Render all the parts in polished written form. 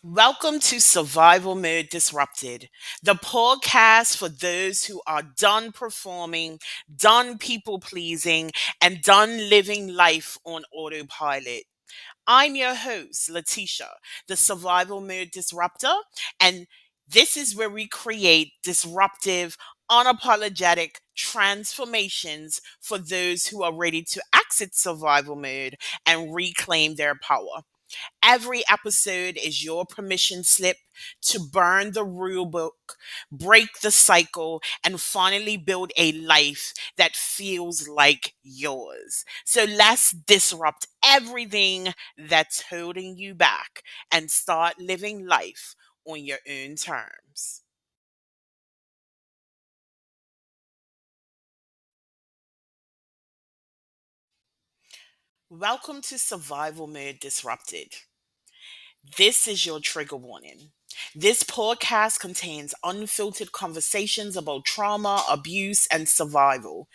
Welcome to Survival Mode Disrupted, the podcast for those who are done performing, done people pleasing, and done living life on autopilot. I'm your host, Letitia, the Survival Mode Disruptor, and this is where we create disruptive, unapologetic transformations for those who are ready to exit survival mode and reclaim their power. Every episode is your permission slip to burn the rule book, break the cycle, and finally build a life that feels like yours. So let's disrupt everything that's holding you back and start living life on your own terms. Welcome to Survival Mode Disrupted. This is your trigger warning. This podcast contains unfiltered conversations about trauma, abuse, and survival.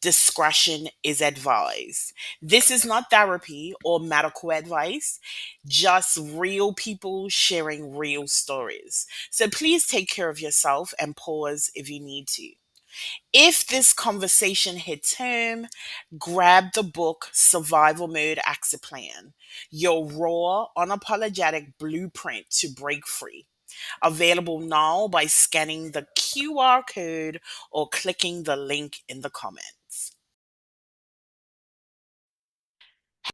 Discretion is advised. This is not therapy or medical advice, just real people sharing real stories. So please take care of yourself and pause if you need to. If this conversation hits home, grab the book Survival Mode Exit Plan, your raw, unapologetic blueprint to break free. Available now by scanning the QR code or clicking the link in the comments.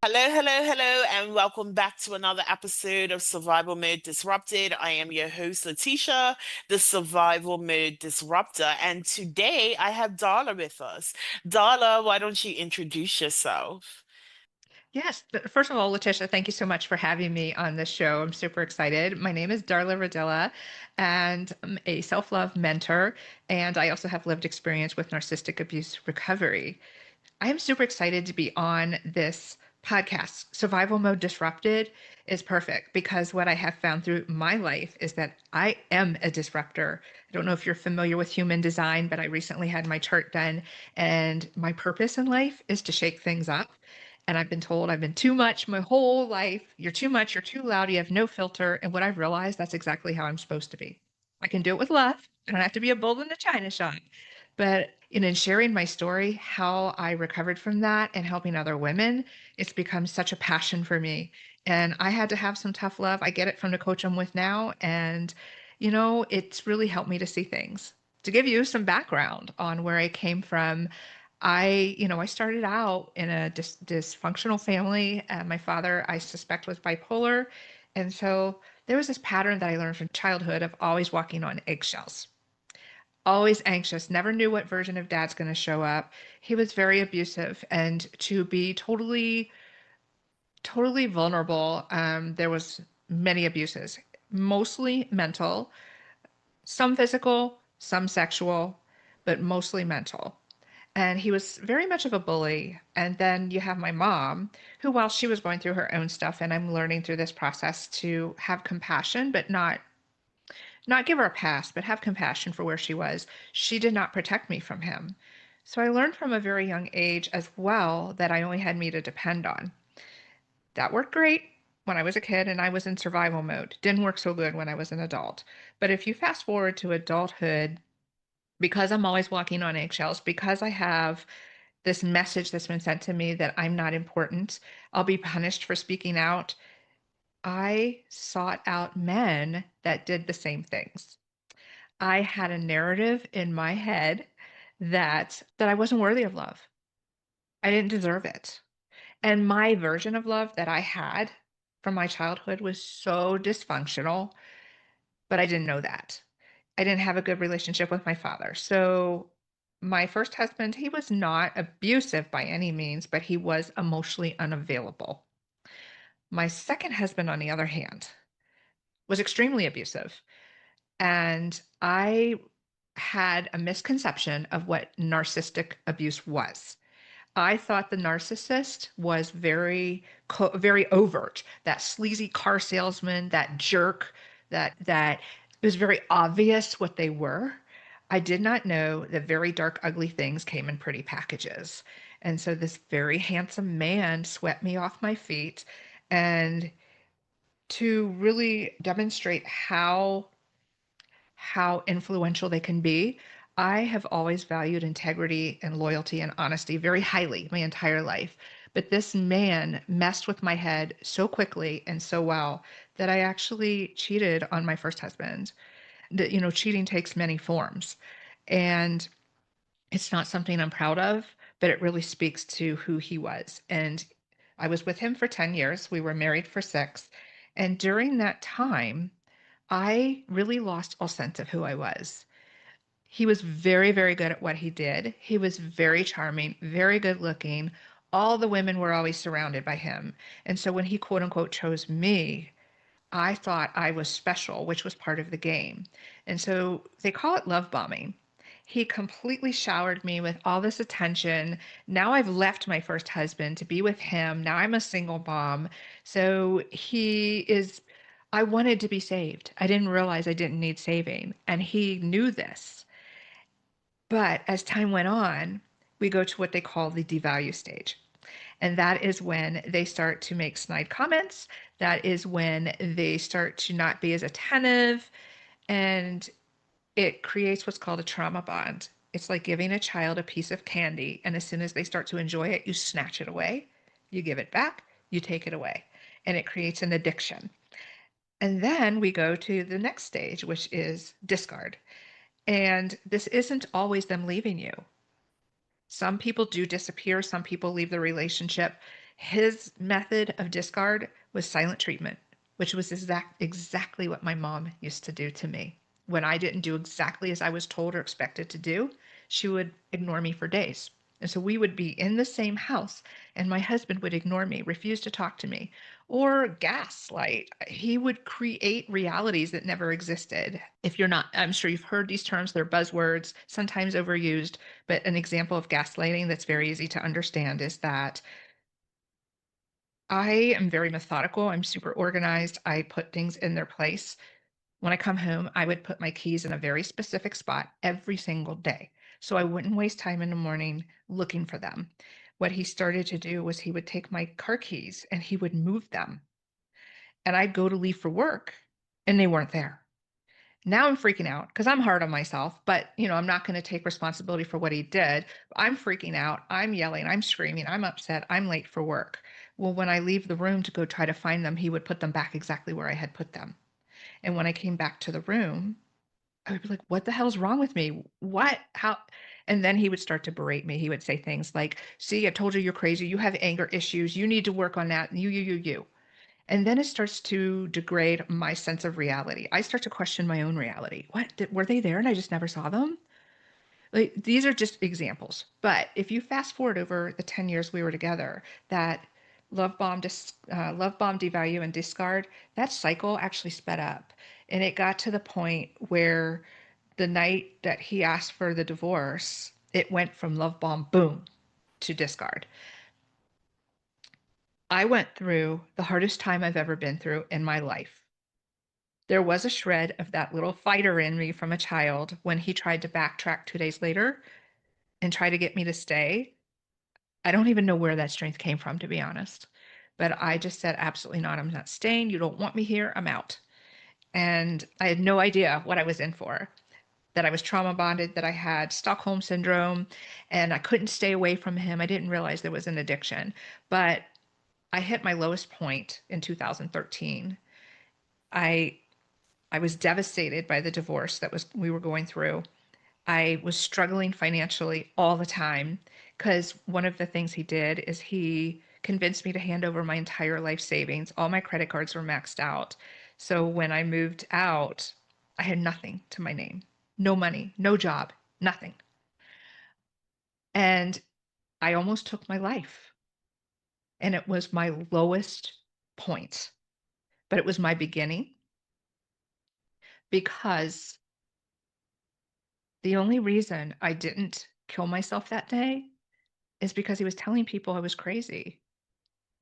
Hello, hello, hello, and welcome back to another episode of Survival Mode Disrupted. I am your host, Letitia, the Survival Mode Disruptor, and today I have Darla with us. Darla, why don't you introduce yourself? Yes. First of all, Letitia, thank you so much for having me on this show. I'm super excited. My name is Darla Ridilla, and I'm a self love mentor. And I also have lived experience with narcissistic abuse recovery. I am super excited to be on this podcast. Survival Mode Disrupted is perfect because what I have found through my life is that I am a disruptor. I don't know if you're familiar with human design, but I recently had my chart done, and my purpose in life is to shake things up. And I've been told I've been too much my whole life. You're too much, you're too loud, you have no filter. And what I've realized, that's exactly how I'm supposed to be. I can do it with love. I don't have to be a bull in a china shop. But in sharing my story, how I recovered from that and helping other women, it's become such a passion for me. And I had to have some tough love. I get it from the coach I'm with now. And, it's really helped me to see things. To give you some background on where I came from, I started out in a dysfunctional family. My father, I suspect, was bipolar. And so there was this pattern that I learned from childhood of always walking on eggshells, always anxious, never knew what version of dad's going to show up. He was very abusive, and to be totally vulnerable, there was many abuses, mostly mental, some physical, some sexual, but mostly mental. And he was very much of a bully. And then you have my mom, who, while she was going through her own stuff, and I'm learning through this process to have compassion, but not give her a pass, but have compassion for where she was. She did not protect me from him. So I learned from a very young age as well that I only had me to depend on. That worked great when I was a kid and I was in survival mode. Didn't work so good when I was an adult. But if you fast forward to adulthood, because I'm always walking on eggshells, because I have this message that's been sent to me that I'm not important, I'll be punished for speaking out. I sought out men that did the same things. I had a narrative in my head that I wasn't worthy of love. I didn't deserve it. And my version of love that I had from my childhood was so dysfunctional, but I didn't know that. I didn't have a good relationship with my father. So my first husband, he was not abusive by any means, but he was emotionally unavailable. My second husband, on the other hand, was extremely abusive. And I had a misconception of what narcissistic abuse was. I thought the narcissist was very overt, that sleazy car salesman, that jerk, that it was very obvious what they were. I did not know that very dark, ugly things came in pretty packages. And so this very handsome man swept me off my feet, and to really demonstrate how influential they can be. I have always valued integrity and loyalty and honesty very highly my entire life. But this man messed with my head so quickly and so well that I actually cheated on my first husband. That, cheating takes many forms. And it's not something I'm proud of, but it really speaks to who he was. And I was with him for 10 years. We were married for 6. And during that time, I really lost all sense of who I was. He was very, very good at what he did. He was very charming, very good looking. All the women were always surrounded by him. And so when he quote unquote chose me, I thought I was special, which was part of the game. And so they call it love bombing. He completely showered me with all this attention. Now I've left my first husband to be with him. Now I'm a single mom. I wanted to be saved. I didn't realize I didn't need saving. And he knew this. But as time went on, we go to what they call the devalue stage. And that is when they start to make snide comments. That is when they start to not be as attentive. And it creates what's called a trauma bond. It's like giving a child a piece of candy. And as soon as they start to enjoy it, you snatch it away, you give it back, you take it away. And it creates an addiction. And then we go to the next stage, which is discard. And this isn't always them leaving you. Some people do disappear, some people leave the relationship. His method of discard was silent treatment, which was exactly what my mom used to do to me. When I didn't do exactly as I was told or expected to do, she would ignore me for days. And so we would be in the same house, and my husband would ignore me, refuse to talk to me, or gaslight. He would create realities that never existed. If you're not, I'm sure you've heard these terms, they're buzzwords, sometimes overused, but an example of gaslighting that's very easy to understand is that I am very methodical. I'm super organized. I put things in their place. When I come home, I would put my keys in a very specific spot every single day. So I wouldn't waste time in the morning looking for them. What he started to do was he would take my car keys and he would move them. And I'd go to leave for work and they weren't there. Now I'm freaking out because I'm hard on myself, but I'm not going to take responsibility for what he did. I'm freaking out. I'm yelling. I'm screaming. I'm upset. I'm late for work. Well, when I leave the room to go try to find them, he would put them back exactly where I had put them. And when I came back to the room, I would be like, what the hell's wrong with me? What? How? And then he would start to berate me. He would say things like, see, I told you you're crazy. You have anger issues. You need to work on that. You. And then it starts to degrade my sense of reality. I start to question my own reality. Were they there and I just never saw them? Like, these are just examples. But if you fast forward over the 10 years we were together, that love bomb, devalue, and discard, that cycle actually sped up. And it got to the point where the night that he asked for the divorce, it went from love bomb, boom, to discard. I went through the hardest time I've ever been through in my life. There was a shred of that little fighter in me from a child when he tried to backtrack 2 days later and try to get me to stay. I don't even know where that strength came from, to be honest. But I just said, absolutely not. I'm not staying. You don't want me here. I'm out. And I had no idea what I was in for. That I was trauma bonded, that I had Stockholm syndrome, and I couldn't stay away from him. I didn't realize there was an addiction. But I hit my lowest point in 2013. I I was devastated by the divorce that was we were going through. I was struggling financially all the time because one of the things he did is he convinced me to hand over my entire life savings. All my credit cards were maxed out. So when I moved out, I had nothing to my name. No money, no job, nothing. And I almost took my life. And it was my lowest point, but it was my beginning because the only reason I didn't kill myself that day is because he was telling people I was crazy,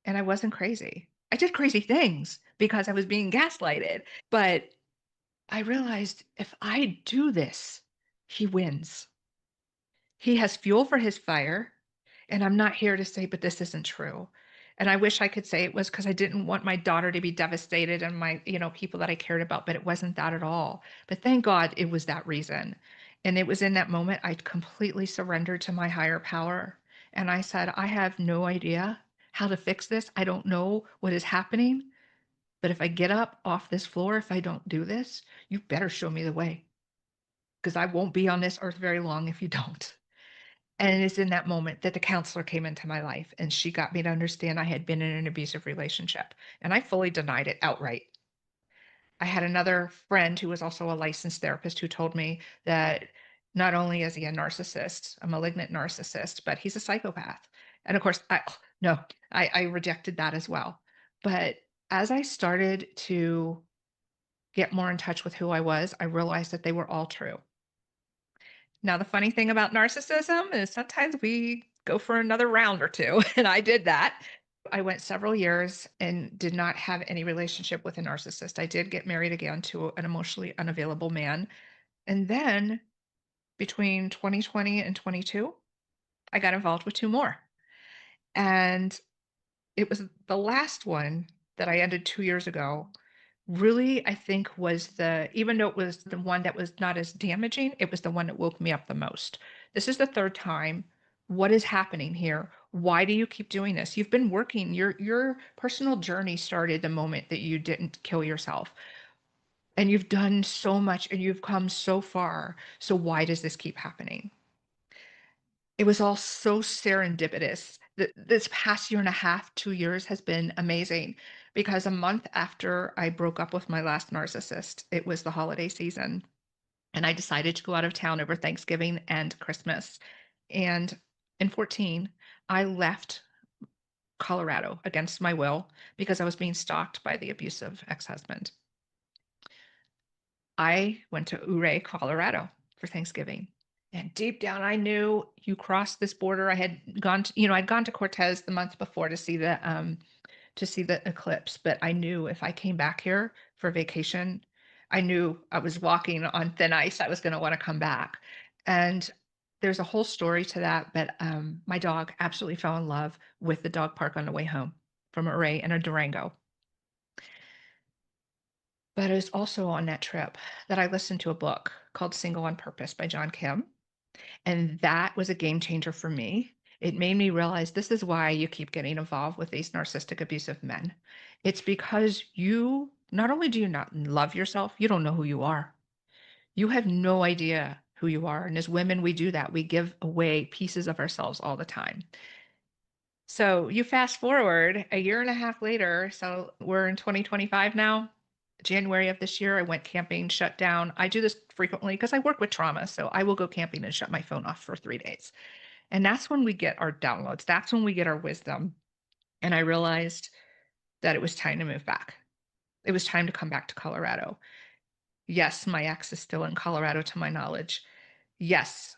and I wasn't crazy. I did crazy things because I was being gaslighted, but I realized if I do this, he wins. He has fuel for his fire, and I'm not here to say, but this isn't true. And I wish I could say it was because I didn't want my daughter to be devastated and my, people that I cared about, but it wasn't that at all. But thank God it was that reason. And it was in that moment I completely surrendered to my higher power. And I said, I have no idea how to fix this. I don't know what is happening. But if I get up off this floor, if I don't do this, you better show me the way because I won't be on this earth very long if you don't. And it's in that moment that the counselor came into my life and she got me to understand I had been in an abusive relationship. And I fully denied it outright. I had another friend who was also a licensed therapist who told me that not only is he a narcissist, a malignant narcissist, but he's a psychopath. And of course, no, I rejected that as well. But as I started to get more in touch with who I was, I realized that they were all true. Now, the funny thing about narcissism is sometimes we go for another round or two, and I did that. I went several years and did not have any relationship with a narcissist. I did get married again to an emotionally unavailable man. And then between 2020 and 22, I got involved with two more. And it was the last one that I ended 2 years ago, really, I think was even though it was the one that was not as damaging, it was the one that woke me up the most. This is the 3rd time. What is happening here? Why do you keep doing this? You've been working. Your personal journey started the moment that you didn't kill yourself. And you've done so much and you've come so far. So why does this keep happening? It was all so serendipitous. This past year and a half, 2 years has been amazing because a month after I broke up with my last narcissist, it was the holiday season, and I decided to go out of town over Thanksgiving and Christmas. And in 14, I left Colorado against my will because I was being stalked by the abusive ex-husband. I went to Ouray, Colorado for Thanksgiving. And deep down, I knew you crossed this border. I had gone to, I'd gone to Cortez the month before to see the eclipse, but I knew if I came back here for vacation, I knew I was walking on thin ice. I was going to want to come back. And there's a whole story to that, but my dog absolutely fell in love with the dog park on the way home from Ouray and a Durango. But it was also on that trip that I listened to a book called Single on Purpose by John Kim. And that was a game changer for me. It made me realize this is why you keep getting involved with these narcissistic abusive men. It's because you not only do you not love yourself, you don't know who you are. You have no idea who you are. And as women, we do that. We give away pieces of ourselves all the time. So you fast forward a year and a half later, so we're in 2025 now. January of this year, I went camping, shut down. I do this frequently because I work with trauma. So I will go camping and shut my phone off for 3 days. And that's when we get our downloads. That's when we get our wisdom. And I realized that it was time to move back. It was time to come back to Colorado. Yes, my ex is still in Colorado to my knowledge. Yes,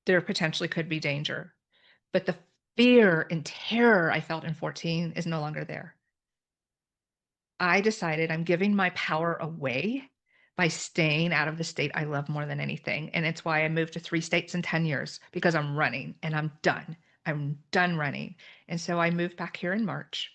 there potentially could be danger. But the fear and terror I felt in 14 is no longer there. I decided I'm giving my power away by staying out of the state I love more than anything. And it's why I moved to 3 states in 10 years because I'm running and I'm done. I'm done running. And so I moved back here in March.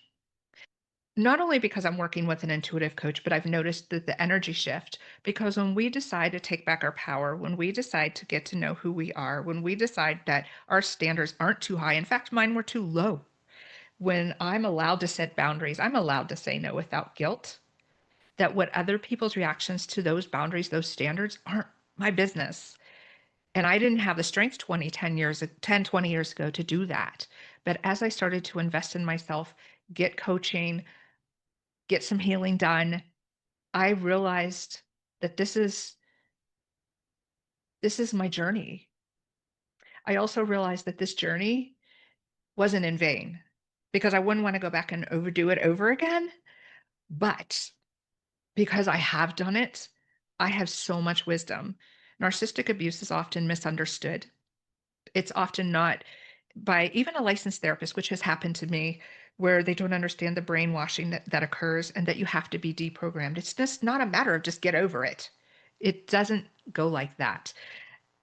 Not only because I'm working with an intuitive coach, but I've noticed that the energy shift because when we decide to take back our power, when we decide to get to know who we are, when we decide that our standards aren't too high, in fact, mine were too low. When I'm allowed to set boundaries, I'm allowed to say no without guilt. That what other people's reactions to those boundaries, those standards aren't my business. And I didn't have the strength 20 years ago to do that. But as I started to invest in myself, get coaching, get some healing done, I realized that this is my journey. I also realized that this journey wasn't in vain because I wouldn't want to go back and overdo it over again. But because I have done it, I have so much wisdom. Narcissistic abuse is often misunderstood. It's often not by even a licensed therapist, which has happened to me, where they don't understand the brainwashing that occurs and that you have to be deprogrammed. It's just not a matter of just get over it. It doesn't go like that.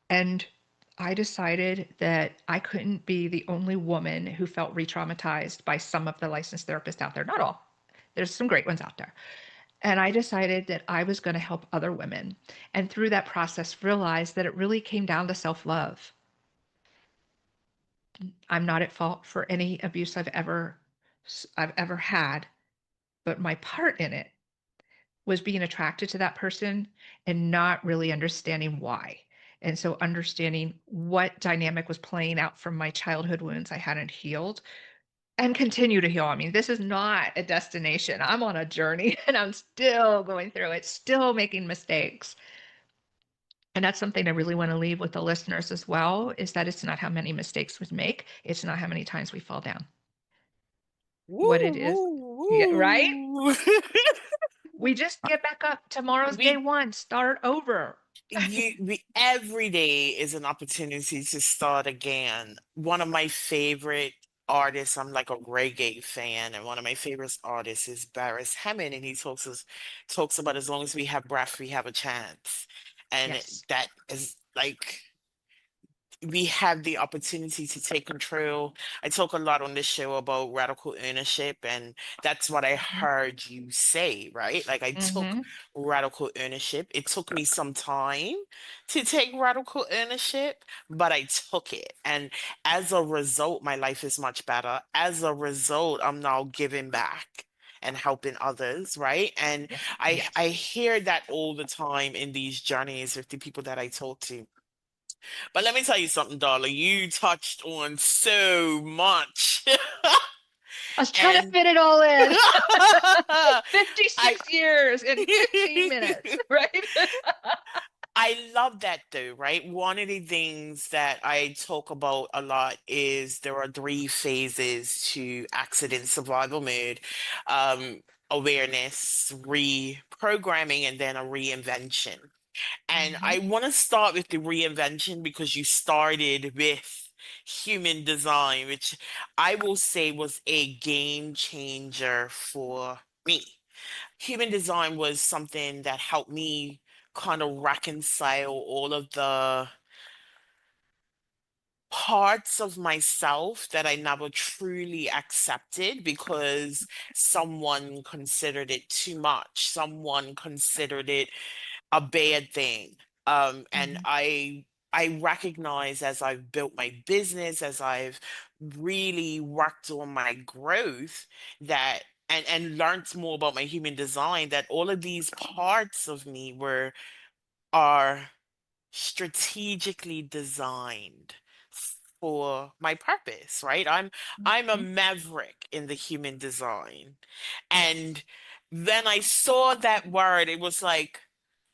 And I decided that I couldn't be the only woman who felt re-traumatized by some of the licensed therapists out there. Not all. There's some great ones out there. And I decided that I was going to help other women. And through that process, realized that it really came down to self-love. I'm not at fault for any abuse I've ever had, but my part in it was being attracted to that person and not really understanding why. And so understanding what dynamic was playing out from my childhood wounds I hadn't healed and continue to heal. I mean, this is not a destination. I'm on a journey and I'm still going through it, still making mistakes. And that's something I really want to leave with the listeners as well, is that it's not how many mistakes we make. It's not how many times we fall down. What Woo, it is. Yeah, right? woo, woo. We just get back up. Tomorrow's day we one. Start over. we every day is an opportunity to start again. One of my favorite artists, I'm like a reggae fan, and one of my favorite artists is Barris Hammond, and he talks about as long as we have breath, we have a chance. And Yes. that is like we have the opportunity to take control. I talk a lot on this show about radical ownership, and that's what I Mhm. heard you say, right? Like I took Mhm. radical ownership. It took me some time to take radical ownership, but I took it. And as a result, my life is much better. As a result, I'm now giving back and helping others, right? And Yeah. I Yes. hear that all the time in these journeys with the people that I talk to. But let me tell you something, Darla. You touched on so much. I was trying to And fit it all in. I 56 years in 15 minutes, right? I love that though, right? One of the things that I talk about a lot is there are three phases to accident survival mode. Awareness, reprogramming, and then a reinvention. And Mhm. I want to start with the reinvention because you started with human design, which I will say was a game changer for me. Human design was something that helped me kind of reconcile all of the parts of myself that I never truly accepted because someone considered it too much. Someone considered it a bad thing. And Mhm. I recognize as I've built my business, as I've really worked on my growth, that and learned more about my human design, that all of these parts of me were are strategically designed for my purpose, right? I'm a Mhm. maverick in the human design. And Yes. then I saw that word, it was like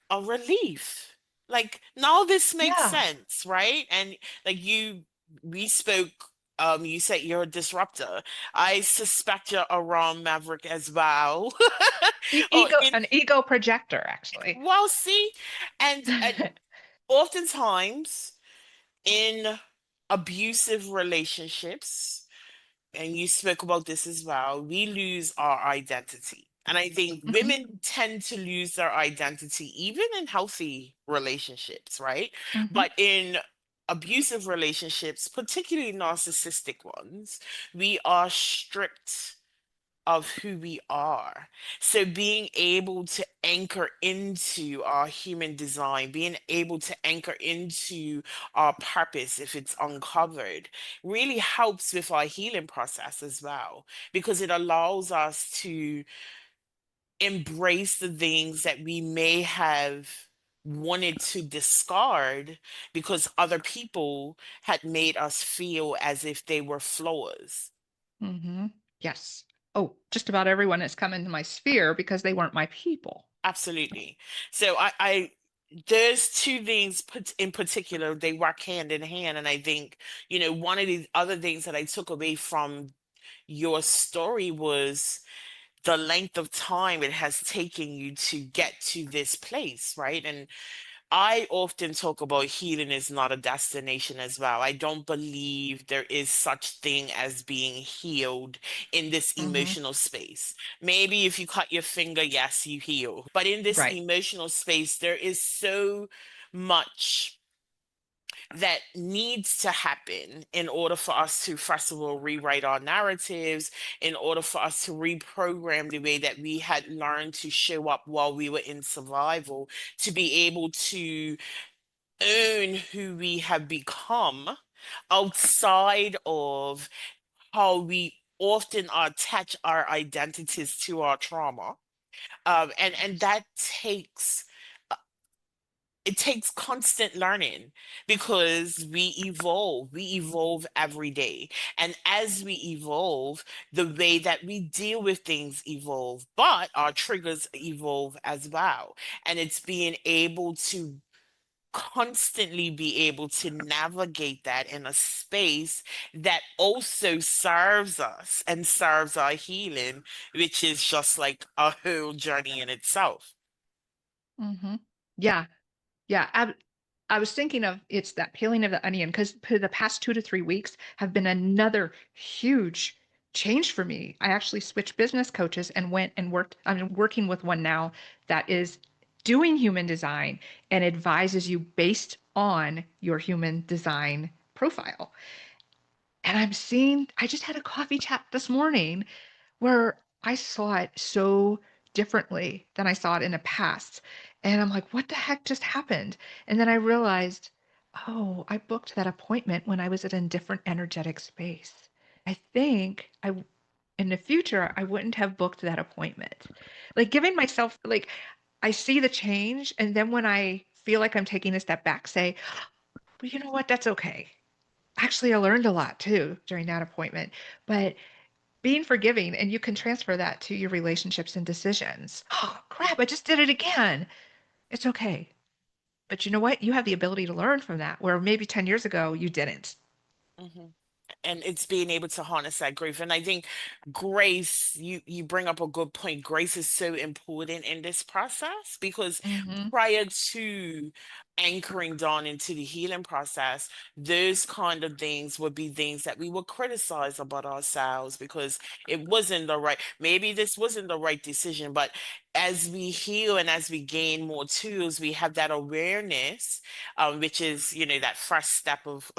a relief. Like now this makes Yeah. sense, right? And like we spoke, you said you're a disruptor. I suspect you're a wrong maverick as well. Or in An ego projector, actually. well, see, and oftentimes in abusive relationships, and you spoke about this as well, we lose our identity. And I think Mhm. women tend to lose their identity even in healthy relationships, right? Mhm. But in abusive relationships, particularly narcissistic ones, we are stripped of who we are. So being able to anchor into our human design, being able to anchor into our purpose if it's uncovered, really helps with our healing process as well, because it allows us to embrace the things that we may have wanted to discard because other people had made us feel as if they were flaws. Mhm. Yes. Oh, just about everyone has come into my sphere because they weren't my people. Absolutely. So there's two things in particular, they work hand in hand. And I think, one of the other things that I took away from your story was the length of time it has taken you to get to this place, right? And I often talk about healing is not a destination as well. I don't believe there is such thing as being healed in this Mhm. emotional space. Maybe if you cut your finger, yes, you heal. But in this Right. emotional space, there is so much that needs to happen in order for us to, first of all, rewrite our narratives, in order for us to reprogram the way that we had learned to show up while we were in survival, to be able to own who we have become outside of how we often attach our identities to our trauma. And that takes it takes constant learning because we evolve every day, and as we evolve, the way that we deal with things evolve, but our triggers evolve as well. And it's being able to constantly be able to navigate that in a space that also serves us and serves our healing, which is just like a whole journey in itself. Hmm. Yeah. Yeah. I was thinking of it's that peeling of the onion because for the past 2 to 3 weeks have been another huge change for me. I actually switched business coaches and went and worked. I'm working with one now that is doing human design and advises you based on your human design profile. And I just had a coffee chat this morning where I saw it so differently than I saw it in the past. And I'm like, what the heck just happened? And then I realized, oh, I booked that appointment when I was in a different energetic space. I think in the future, I wouldn't have booked that appointment. Like giving myself, like, I see the change. And then when I feel like I'm taking a step back, say, well, you know what? That's okay. Actually, I learned a lot too during that appointment. But being forgiving, and you can transfer that to your relationships and decisions. Oh, crap, I just did it again. It's okay. But you know what? You have the ability to learn from that, where maybe 10 years ago you didn't. Mhm. And it's being able to harness that grief. And I think grace, you bring up a good point. Grace is so important in this process because Hmm. prior to anchoring down into the healing process, those kind of things would be things that we would criticize about ourselves because it wasn't the right, maybe this wasn't the right decision. But as we heal and as we gain more tools, we have that awareness, which is, that first step of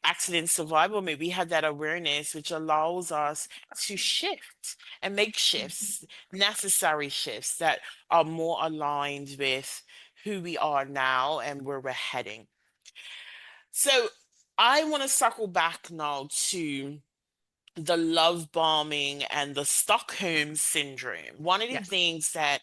accident survival. Maybe we have that awareness, which allows us to shift and make shifts, necessary shifts that are more aligned with who we are now and where we're heading. So I want to circle back now to the love bombing and the Stockholm syndrome. One of the Yes. things that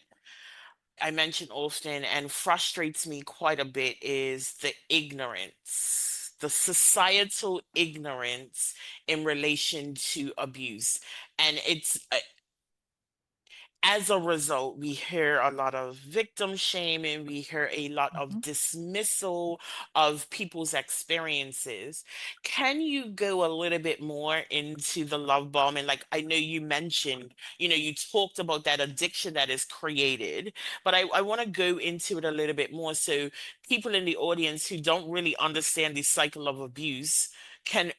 I mention often and frustrates me quite a bit is the ignorance, the societal ignorance in relation to abuse. And as a result, we hear a lot of victim shaming, we hear a lot of Hmm. dismissal of people's experiences. Can you go a little bit more into the love bombing? Like, I know you mentioned, you talked about that addiction that is created, but I want to go into it a little bit more so people in the audience who don't really understand the cycle of abuse can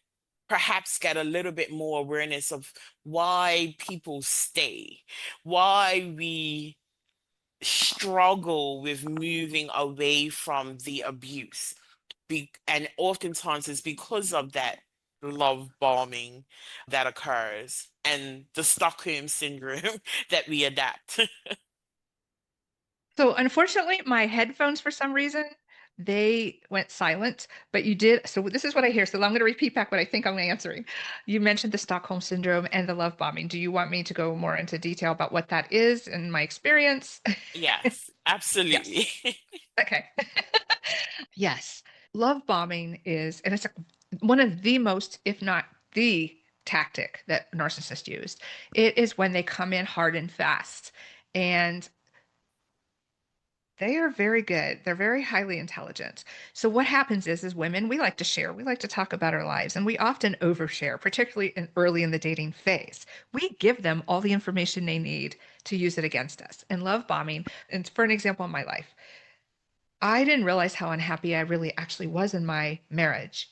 perhaps get a little bit more awareness of why people stay, why we struggle with moving away from the abuse. And oftentimes it's because of that love bombing that occurs and the Stockholm syndrome that we adapt. So unfortunately, my headphones, for some reason, they went silent, but you did. So this is what I hear. So I'm going to repeat back what I think I'm answering. You mentioned the Stockholm syndrome and the love bombing. Do you want me to go more into detail about what that is and my experience? Yes, Yes. absolutely. Okay. Yes. Love bombing is, and it's one of the most, if not the tactic that narcissists use. It is when they come in hard and fast. And they are very good. They're very highly intelligent. So what happens is women, we like to share. We like to talk about our lives, and we often overshare, particularly early in the dating phase. We give them all the information they need to use it against us. And love bombing, and for an example in my life, I didn't realize how unhappy I really actually was in my marriage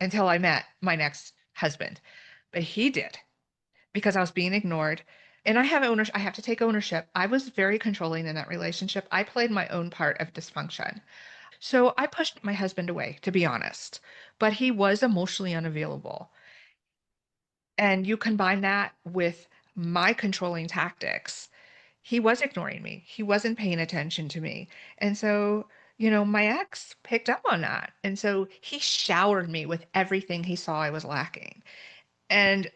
until I met my next husband. But he did because I was being ignored. And I have ownership. I have to take ownership. I was very controlling in that relationship. I played my own part of dysfunction. So I pushed my husband away, to be honest, but he was emotionally unavailable. And you combine that with my controlling tactics, he was ignoring me. He wasn't paying attention to me. And so, my ex picked up on that. And so he showered me with everything he saw I was lacking. And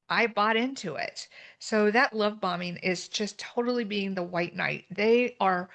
I bought into it. So that love bombing is just totally being the white knight. They are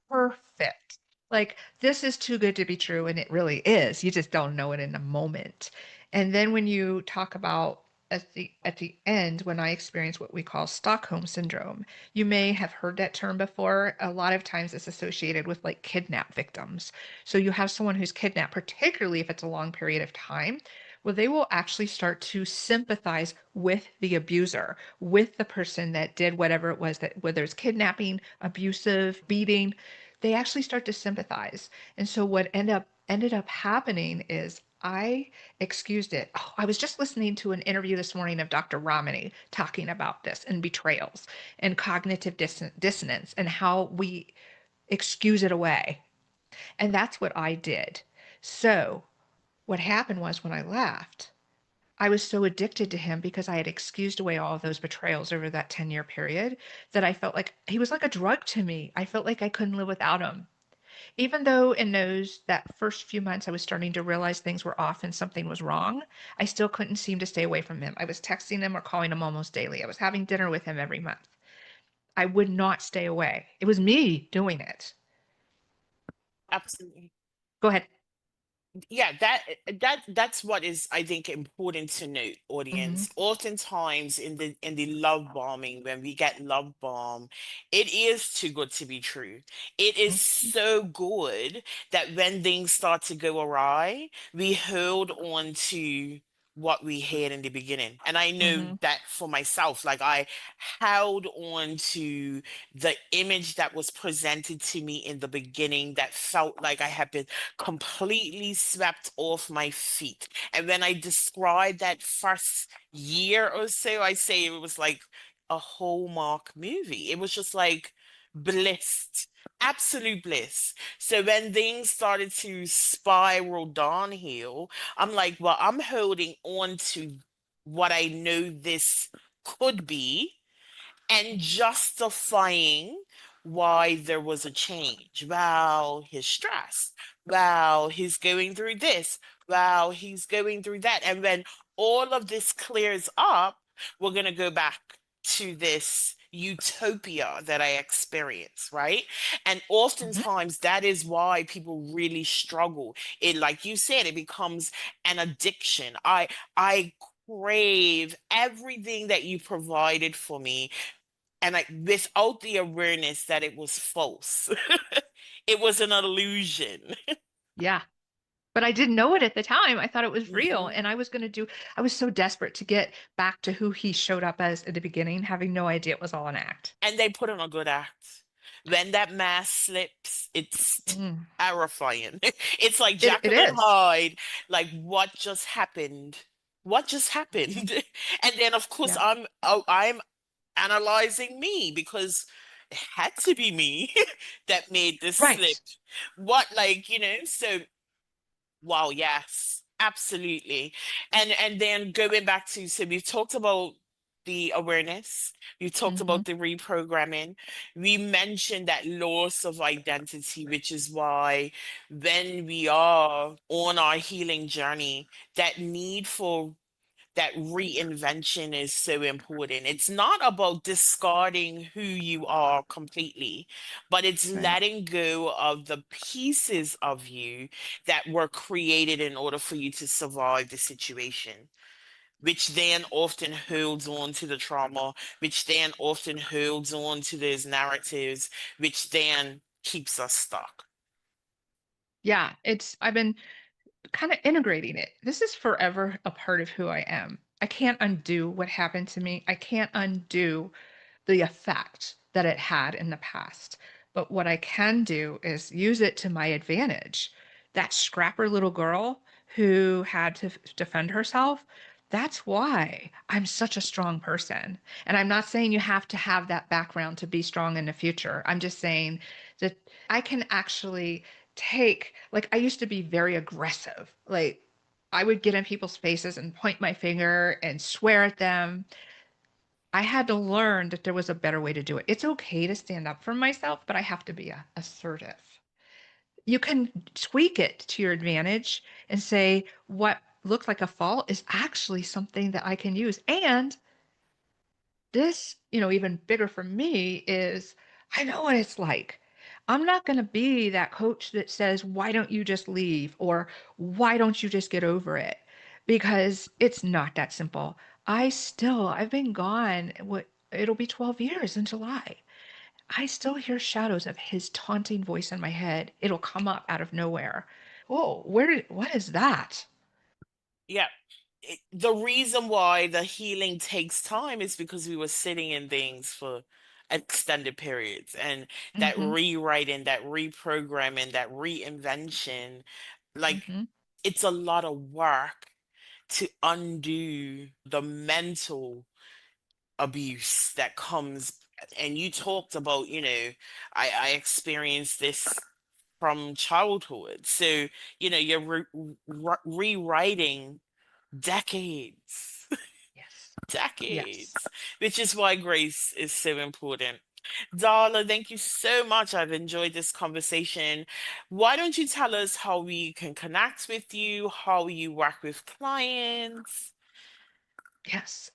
perfect. Like, this is too good to be true, and it really is. You just don't know it in the moment. And then when you talk about at the end, when I experience what we call Stockholm syndrome, you may have heard that term before. A lot of times it's associated with like kidnap victims. So you have someone who's kidnapped, particularly if it's a long period of time. Well, they will actually start to sympathize with the abuser, with the person that did whatever it was, that whether it's kidnapping, abusive, beating, they actually start to sympathize. And so what ended up happening is I excused it. Oh, I was just listening to an interview this morning of Dr. Ramani talking about this and betrayals and cognitive dissonance and how we excuse it away. And that's what I did. So what happened was when I left, I was so addicted to him because I had excused away all of those betrayals over that 10-year period that I felt like he was like a drug to me. I felt like I couldn't live without him. Even though in those that first few months I was starting to realize things were off and something was wrong, I still couldn't seem to stay away from him. I was texting him or calling him almost daily. I was having dinner with him every month. I would not stay away. It was me doing it. Absolutely. Go ahead. Yeah, that's what is, I think, important to note, Hmm. audience. Oftentimes in the love bombing, when we get love bomb, it is too good to be true. It is so good that when things start to go awry, we hold on to what we had in the beginning. And I know Hmm. that for myself, like I held on to the image that was presented to me in the beginning that felt like I had been completely swept off my feet. And when I describe that first year or so, I say it was like a Hallmark movie. It was just like bliss, absolute bliss. So when things started to spiral downhill, I'm like, well, I'm holding on to what I know this could be and justifying why there was a change. Well, he's stressed. Well, he's going through this. Well, he's going through that. And when all of this clears up, we're going to go back to this utopia that I experienced, right? And Hmm. oftentimes that is why people really struggle. It, like you said, it becomes an addiction. I crave everything that you provided for me, and like without the awareness that it was false. It was an illusion. Yeah. But I didn't know it at the time. I thought it was real. Mhm. And I was so desperate to get back to who he showed up as at the beginning, having no idea it was all an act. And they put on a good act. When that mask slips, it's Mm. terrifying. It's like It Jekyll and is. Hyde. Like, what just happened? What just Mhm. happened? And then, of course, Yeah. I'm analyzing me because it had to be me that made this slip. Right. What, like, so wow, yes, absolutely. And then going back to, so we've talked about the awareness, we talked Hmm. about the reprogramming, we mentioned that loss of identity, which is why when we are on our healing journey, that need for that reinvention is so important. It's not about discarding who you are completely, but it's Right. letting go of the pieces of you that were created in order for you to survive the situation, which then often holds on to the trauma, which then often holds on to those narratives, which then keeps us stuck. Yeah. I've been kind of integrating it. This is forever a part of who I am. I can't undo what happened to me. I can't undo the effect that it had in the past. But what I can do is use it to my advantage. That scrapper little girl who had to defend herself, that's why I'm such a strong person. And I'm not saying you have to have that background to be strong in the future. I'm just saying that I can actually take, like, I used to be very aggressive. Like, I would get in people's faces and point my finger and swear at them. I had to learn that there was a better way to do it. It's okay to stand up for myself, but I have to be assertive. You can tweak it to your advantage and say, what looked like a fault is actually something that I can use. And this, even bigger for me is I know what it's like. I'm not going to be that coach that says, why don't you just leave? Or why don't you just get over it? Because it's not that simple. I've been gone. It'll be 12 years in July. I still hear shadows of his taunting voice in my head. It'll come up out of nowhere. Oh, what is that? Yeah. The reason why the healing takes time is because we were sitting in things for extended periods, and that Hmm. rewriting, that reprogramming, that reinvention, like Hmm. it's a lot of work to undo the mental abuse that comes. And you talked about, I experienced this from childhood. So, you're rewriting decades, Yes. decades, Yes. which is why grace is so important. Darla, thank you so much. I've enjoyed this conversation. Why don't you tell us how we can connect with you, how you work with clients? Yes.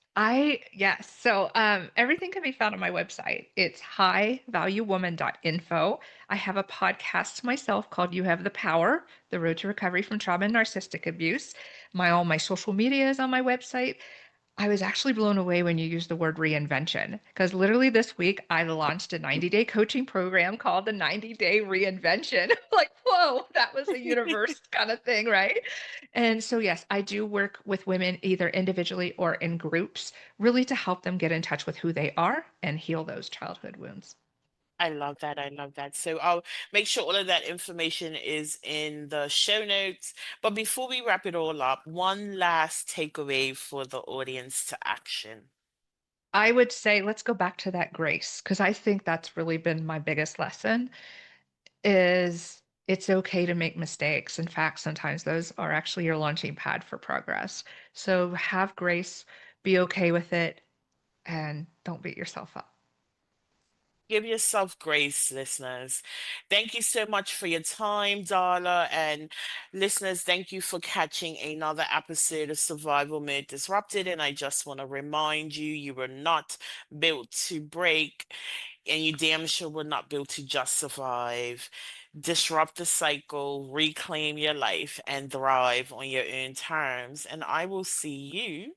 So everything can be found on my website. It's highvaluewoman.info. I have a podcast myself called You Have the Power: The Road to Recovery from Trauma and Narcissistic Abuse. All my social media is on my website. I was actually blown away when you used the word reinvention because literally this week I launched a 90-day coaching program called the 90-day reinvention. Like, whoa, that was a universe kind of thing, right? And so, yes, I do work with women either individually or in groups, really to help them get in touch with who they are and heal those childhood wounds. I love that. I love that. So I'll make sure all of that information is in the show notes. But before we wrap it all up, one last takeaway for the audience to action. I would say let's go back to that grace because I think that's really been my biggest lesson is it's okay to make mistakes. In fact, sometimes those are actually your launching pad for progress. So have grace, be okay with it, and don't beat yourself up. Give yourself grace, listeners. Thank you so much for your time, Darla. And listeners, thank you for catching another episode of Survival Mode Disrupted. And I just want to remind you, you were not built to break, and you damn sure were not built to just survive. Disrupt the cycle, reclaim your life, and thrive on your own terms. And I will see you